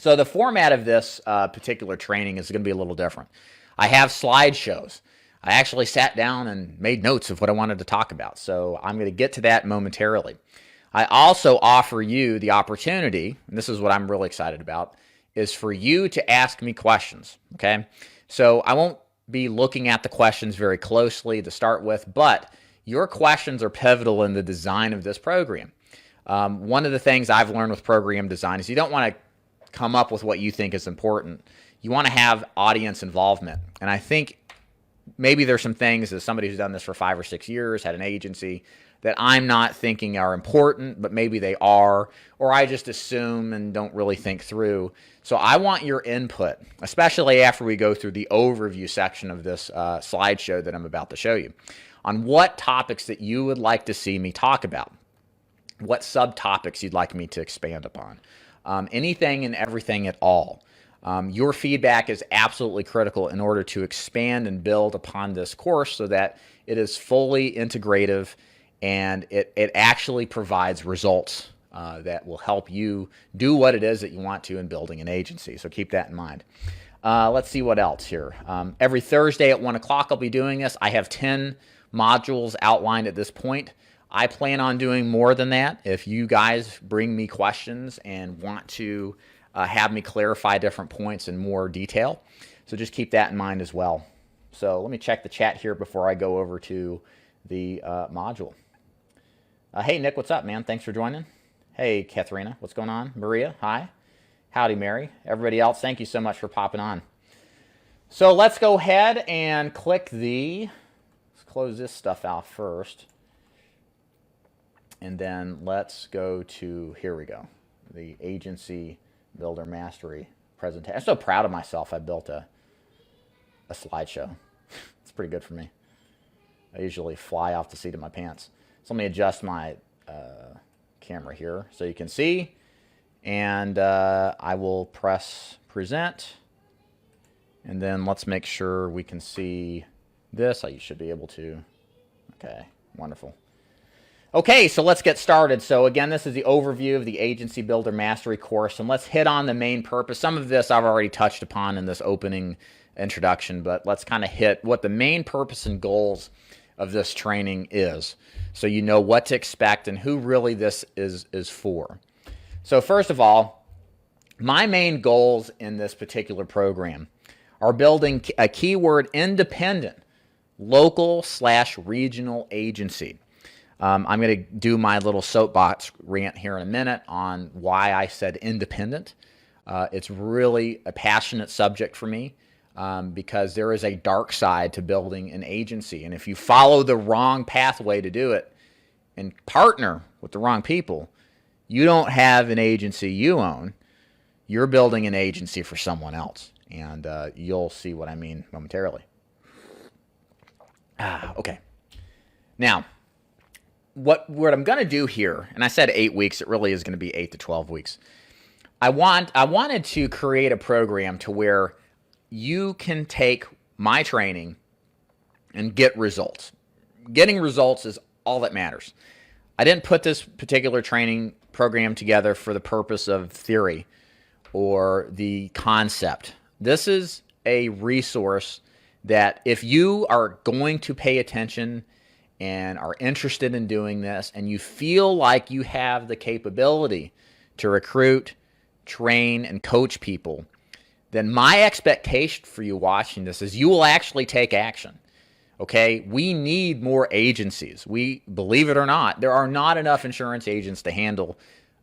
So the format of this particular training is going to be a little different. I have slideshows. I actually sat down and made notes of what I wanted to talk about. So I'm going to get to that momentarily. I also offer you the opportunity, and this is what I'm really excited about, is for you to ask me questions, okay? So I won't be looking at the questions very closely to start with, but your questions are pivotal in the design of this program. One of the things I've learned with program design is you don't want to come up with what you think is important. You want to have audience involvement. And I think maybe there's some things as somebody who's done this for 5 or 6 years, had an agency, that I'm not thinking are important, but maybe they are, or I just assume and don't really think through. So I want your input, especially after we go through the overview section of this slideshow that I'm about to show you, on what topics that you would like to see me talk about, what subtopics you'd like me to expand upon, anything and everything at all. Your feedback is absolutely critical in order to expand and build upon this course so that it is fully integrative and it actually provides results that will help you do what it is that you want to in building an agency. So keep that in mind. Let's see what else here. Every Thursday at 1 o'clock I'll be doing this. I have 10 modules outlined at this point. I plan on doing more than that. If you guys bring me questions and want to have me clarify different points in more detail. So just keep that in mind as well. So let me check the chat here before I go over to the module. Hey, Nick, what's up, man? Thanks for joining. Hey, Katharina, what's going on? Maria, hi. Howdy, Mary. Everybody else, thank you so much for popping on. So let's go ahead and click let's close this stuff out first. And then let's go to, here we go, the Agency Builder Mastery presentation. I'm so proud of myself. I built a slideshow. It's pretty good for me. I usually fly off the seat of my pants. So let me adjust my camera here so you can see. And I will press present. And then let's make sure we can see this. You should be able to. Okay, wonderful. Okay, so let's get started. So again, this is the overview of the Agency Builder Mastery course, and let's hit on the main purpose. Some of this I've already touched upon in this opening introduction, but let's kind of hit what the main purpose and goals of this training is, so you know what to expect and who really this is for. So first of all, my main goals in this particular program are building a keyword independent, local/regional agency. I'm going to do my little soapbox rant here in a minute on why I said independent. It's really a passionate subject for me because there is a dark side to building an agency. And if you follow the wrong pathway to do it and partner with the wrong people, you don't have an agency you own. You're building an agency for someone else. And you'll see what I mean momentarily. Okay. Now, what I'm going to do here, and I said 8 weeks, it really is going to be 8 to 12 weeks. I wanted to create a program to where you can take my training and get results. Getting results is all that matters. I didn't put this particular training program together for the purpose of theory or the concept. This is a resource that if you are going to pay attention and are interested in doing this, and you feel like you have the capability to recruit, train, and coach people, then my expectation for you watching this is you will actually take action. Okay? We need more agencies. Believe it or not, there are not enough insurance agents to handle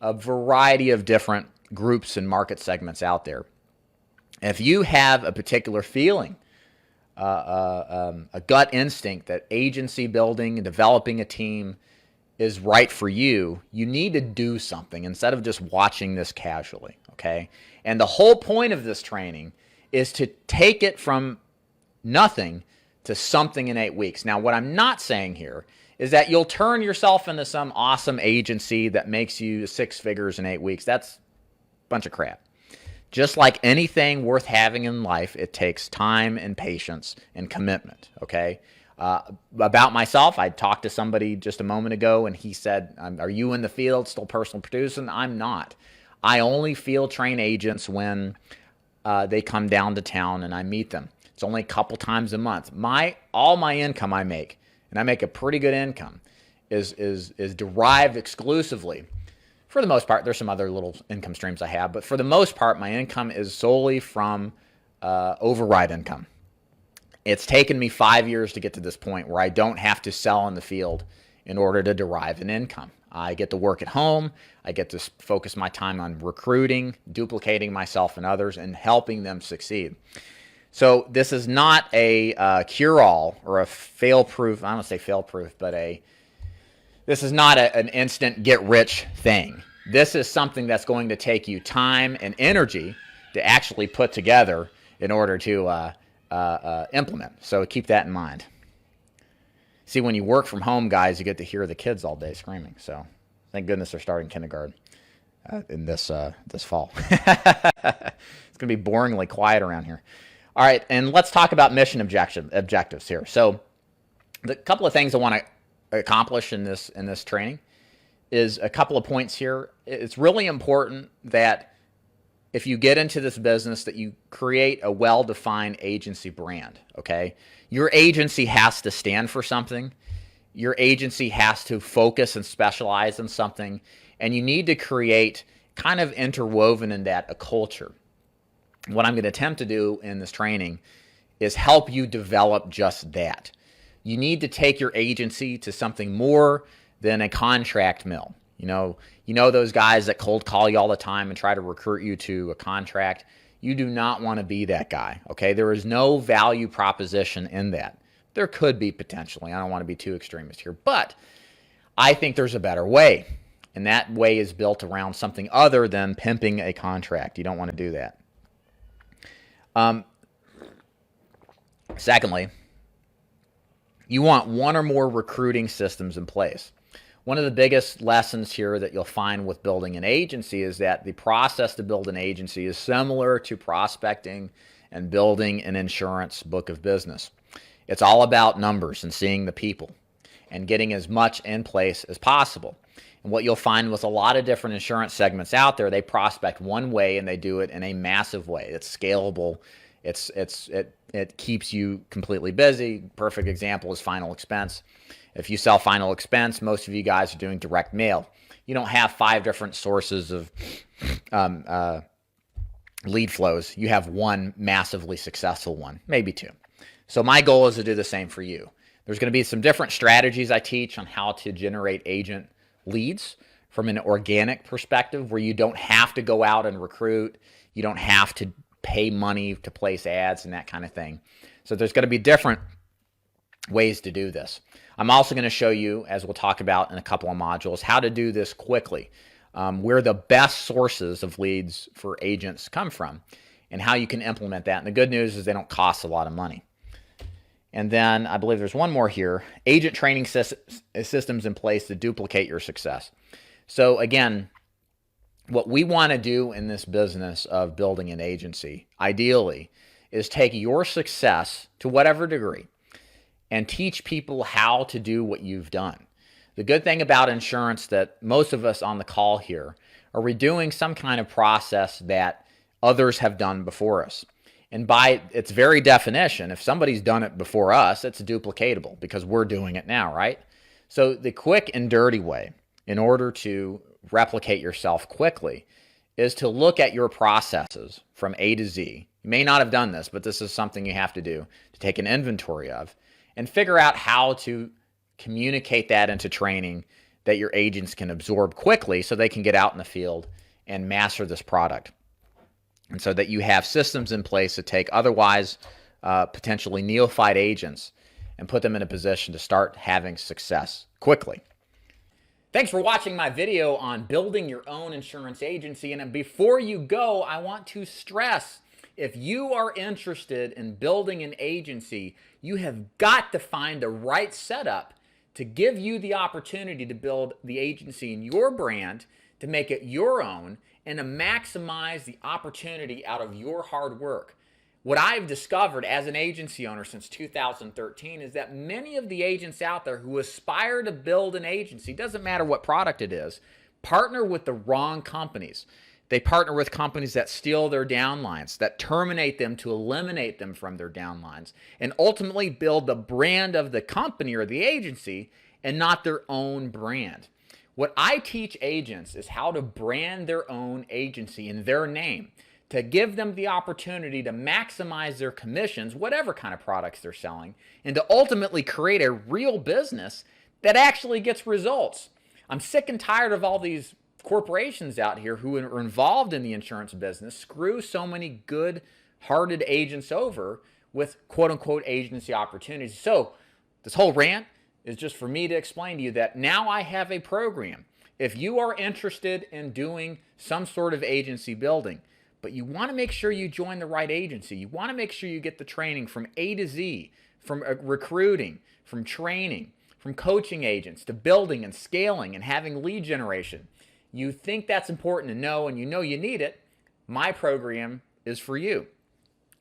a variety of different groups and market segments out there. If you have a particular feeling, a gut instinct that agency building and developing a team is right for you, you need to do something instead of just watching this casually, okay? And the whole point of this training is to take it from nothing to something in 8 weeks. Now, what I'm not saying here is that you'll turn yourself into some awesome agency that makes you 6 figures in 8 weeks. That's a bunch of crap. Just like anything worth having in life, it takes time and patience and commitment, okay? About myself, I talked to somebody just a moment ago, and he said, are you in the field still personal producing? I'm not. I only field train agents when they come down to town and I meet them. It's only a couple times a month. All my income I make, and I make a pretty good income, is derived exclusively. For the most part, there's some other little income streams I have, but for the most part, my income is solely from override income. It's taken me 5 years to get to this point where I don't have to sell in the field in order to derive an income. I get to work at home. I get to focus my time on recruiting, duplicating myself and others, and helping them succeed. So this is not a cure-all or a fail-proof. I don't say fail-proof, but this is not an instant get-rich thing. This is something that's going to take you time and energy to actually put together in order to implement. So keep that in mind. See, when you work from home, guys, you get to hear the kids all day screaming. So thank goodness they're starting kindergarten in this fall. It's going to be boringly quiet around here. All right, and let's talk about mission objectives here. So the couple of things I want to accomplish in this training is a couple of points here. It's really important that if you get into this business that you create a well-defined agency brand, okay? Your agency has to stand for something. Your agency has to focus and specialize in something, and you need to create kind of interwoven in that a culture. What I'm going to attempt to do in this training is help you develop just that. You need to take your agency to something more than a contract mill. You know those guys that cold call you all the time and try to recruit you to a contract. You do not want to be that guy, okay? There is no value proposition in that. There could be potentially. I don't want to be too extremist here, but I think there's a better way, and that way is built around something other than pimping a contract. You don't want to do that. Secondly, you want one or more recruiting systems in place. One of the biggest lessons here that you'll find with building an agency is that the process to build an agency is similar to prospecting and building an insurance book of business. It's all about numbers and seeing the people and getting as much in place as possible. And what you'll find with a lot of different insurance segments out there, they prospect one way and they do it in a massive way. It's scalable. It keeps you completely busy. Perfect example is Final Expense. If you sell Final Expense, most of you guys are doing direct mail. You don't have 5 different sources of lead flows. You have one massively successful one, maybe 2. So my goal is to do the same for you. There's going to be some different strategies I teach on how to generate agent leads from an organic perspective where you don't have to go out and recruit. You don't have to pay money to place ads and that kind of thing. So there's going to be different ways to do this. I'm also going to show you, as we'll talk about in a couple of modules, how to do this quickly, where the best sources of leads for agents come from, and how you can implement that. And the good news is they don't cost a lot of money. And then I believe there's one more here, agent training systems in place to duplicate your success. So again, what we want to do in this business of building an agency, ideally, is take your success to whatever degree and teach people how to do what you've done. The good thing about insurance that most of us on the call here are we doing some kind of process that others have done before us. And by its very definition, if somebody's done it before us, it's duplicatable because we're doing it now, right? So the quick and dirty way in order to replicate yourself quickly is to look at your processes from A to Z. You may not have done this, but this is something you have to do to take an inventory of and figure out how to communicate that into training that your agents can absorb quickly so they can get out in the field and master this product. And so that you have systems in place to take otherwise potentially neophyte agents and put them in a position to start having success quickly. Thanks for watching my video on building your own insurance agency. And before you go, I want to stress, if you are interested in building an agency, you have got to find the right setup to give you the opportunity to build the agency in your brand, to make it your own, and to maximize the opportunity out of your hard work. What I've discovered as an agency owner since 2013 is that many of the agents out there who aspire to build an agency, doesn't matter what product it is, partner with the wrong companies. They partner with companies that steal their downlines, that terminate them to eliminate them from their downlines, and ultimately build the brand of the company or the agency and not their own brand. What I teach agents is how to brand their own agency in their name, to give them the opportunity to maximize their commissions, whatever kind of products they're selling, and to ultimately create a real business that actually gets results. I'm sick and tired of all these corporations out here who are involved in the insurance business screw so many good-hearted agents over with quote-unquote agency opportunities. So this whole rant is just for me to explain to you that now I have a program. If you are interested in doing some sort of agency building, but you want to make sure you join the right agency, you want to make sure you get the training from A to Z, from recruiting, from training, from coaching agents to building and scaling and having lead generation, you think that's important to know and you know you need it, my program is for you.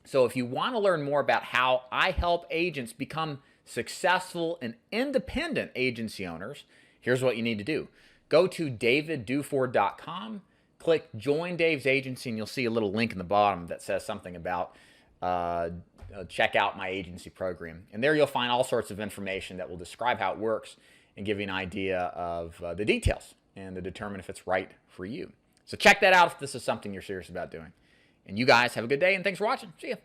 So if you want to learn more about how I help agents become successful and independent agency owners, here's what you need to do. Go to davidduford.com, click Join Dave's Agency, and you'll see a little link in the bottom that says something about check out my agency program. And there you'll find all sorts of information that will describe how it works and give you an idea of the details and to determine if it's right for you. So check that out if this is something you're serious about doing. And you guys have a good day, and thanks for watching. See ya.